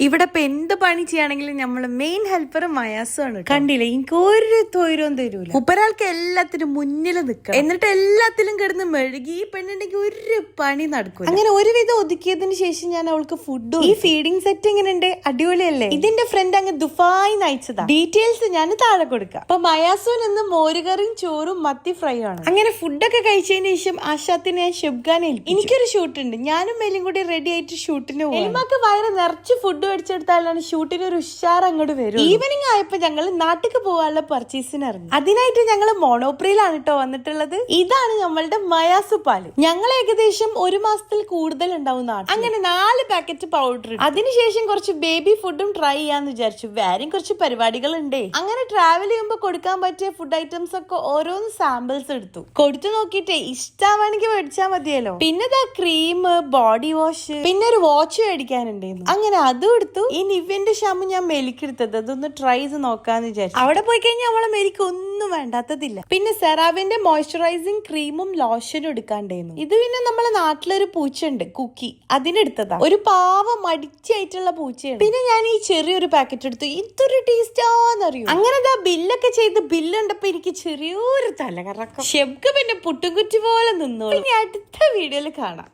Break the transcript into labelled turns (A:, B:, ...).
A: ഇവിടെ ഇപ്പൊ എന്ത് പണി ചെയ്യാണെങ്കിലും നമ്മള് മെയിൻ ഹെൽപ്പർ മയാസാണ്. കണ്ടില്ലേ, എനിക്ക് ഒരു തൊഴിലും തരൂല. ഉപരാൾക്ക് എല്ലാത്തിനും മുന്നിൽ നിൽക്കണം, എന്നിട്ട് എല്ലാത്തിലും കിടന്ന് മെഴുകി ഈ പെണ്ണുണ്ടെങ്കിൽ ഒരു പണി നടക്കും. അങ്ങനെ ഒരുവിധം ഒതുക്കിയതിന് ശേഷം ഞാൻ അവൾക്ക് ഫുഡും. ഈ ഫീഡിംഗ് സെറ്റ് എങ്ങനെ ഉണ്ട്, അടിപൊളിയല്ലേ? ഇതിന്റെ ഫ്രണ്ട് അങ്ങ് ദുഫായി നയിച്ചതാ. ഡീറ്റെയിൽസ് ഞാൻ താഴെ കൊടുക്കാം. അപ്പൊ മയാസൂൻ എന്ന് മോരുകറിയും ചോറും മത്തി ഫ്രൈ ആണ്. അങ്ങനെ ഫുഡൊക്കെ കഴിച്ചതിന് ശേഷം ആശാത്തിനെ ഞാൻ ഷുബ്ഖാനെ ഏൽപ്പിച്ചു. എനിക്കൊരു ഷൂട്ട് ഉണ്ട്, ഞാനും മേലും കൂടി റെഡി ആയിട്ട് ഷൂട്ടിന് പോകും. എലിമാക്ക് വയറ് നിറച്ച് ഫുഡ് മേടിച്ചെടുത്താലാണ് ഷൂട്ടിന് ഒരു ഉഷാർ അങ്ങോട്ട് വരും. ഈവനിങ് ആയപ്പോ ഞങ്ങള് നാട്ടിക്ക് പോകാനുള്ള പർച്ചേസിന് ഇറങ്ങി. അതിനായിട്ട് ഞങ്ങള് മോണോപ്രിയിലാണ് കേട്ടോ വന്നിട്ടുള്ളത്. ഇതാണ് നമ്മളുടെ മയാസു പാല്. ഞങ്ങൾ ഏകദേശം 1 മാസത്തിൽ കൂടുതൽ ഉണ്ടാവും നാട്ടിൽ. അങ്ങനെ 4 പാക്കറ്റ് പൗഡർ. അതിനുശേഷം കുറച്ച് ബേബി ഫുഡും ട്രൈ ചെയ്യാന്ന് വിചാരിച്ചു. വേറെയും കുറച്ച് പരിപാടികൾ ഉണ്ട്. അങ്ങനെ ട്രാവൽ ചെയ്യുമ്പോൾ കൊടുക്കാൻ പറ്റിയ ഫുഡ് ഐറ്റംസ് ഒക്കെ ഓരോന്ന് സാമ്പിൾസ് എടുത്തു. കൊടുത്തു നോക്കിട്ടേ ഇഷ്ടമാണെങ്കിൽ മേടിച്ചാൽ മതിയല്ലോ. പിന്നെ ക്രീം, ബോഡി വാഷ്, പിന്നെ ഒരു വാച്ച് മേടിക്കാനുണ്ടായിരുന്നു. അങ്ങനെ അതും എടുത്തു. ഈ നിവ്യന്റെ ഷാമ്പു ഞാൻ മെലിക്കെടുത്തത്, അതൊന്ന് ട്രൈ ചെയ്ത് നോക്കാന്ന് വിചാരിച്ചു. അവിടെ പോയി കഴിഞ്ഞാൽ അവളെ മെലിക്ക് ഒന്നും വേണ്ടാത്തതില്ല. പിന്നെ സെറാവിന്റെ മോയ്സ്ചറൈസിങ് ക്രീമും ലോഷനും എടുക്കാണ്ടായിരുന്നു. ഇത് പിന്നെ നമ്മളെ നാട്ടിലൊരു പൂച്ചയുണ്ട് കുക്കി, അതിനെടുത്തതാ. ഒരു പാവം മടിച്ചായിട്ടുള്ള പൂച്ചയാണ്. പിന്നെ ഞാൻ ഈ ചെറിയൊരു പാക്കറ്റ് എടുത്തു. ഇതൊരു ടേസ്റ്റാന്നറിയോ. അങ്ങനെ ബില്ലൊക്കെ ചെയ്ത് ബില്ല് കണ്ടപ്പോ എനിക്ക് ചെറിയൊരു തലകറക്കം. ഷെബ്ക്ക് പിന്നെ പുട്ടുംകുറ്റി പോലെ നിന്നോളൂ. ഇനി അടുത്ത വീഡിയോയിൽ കാണാം.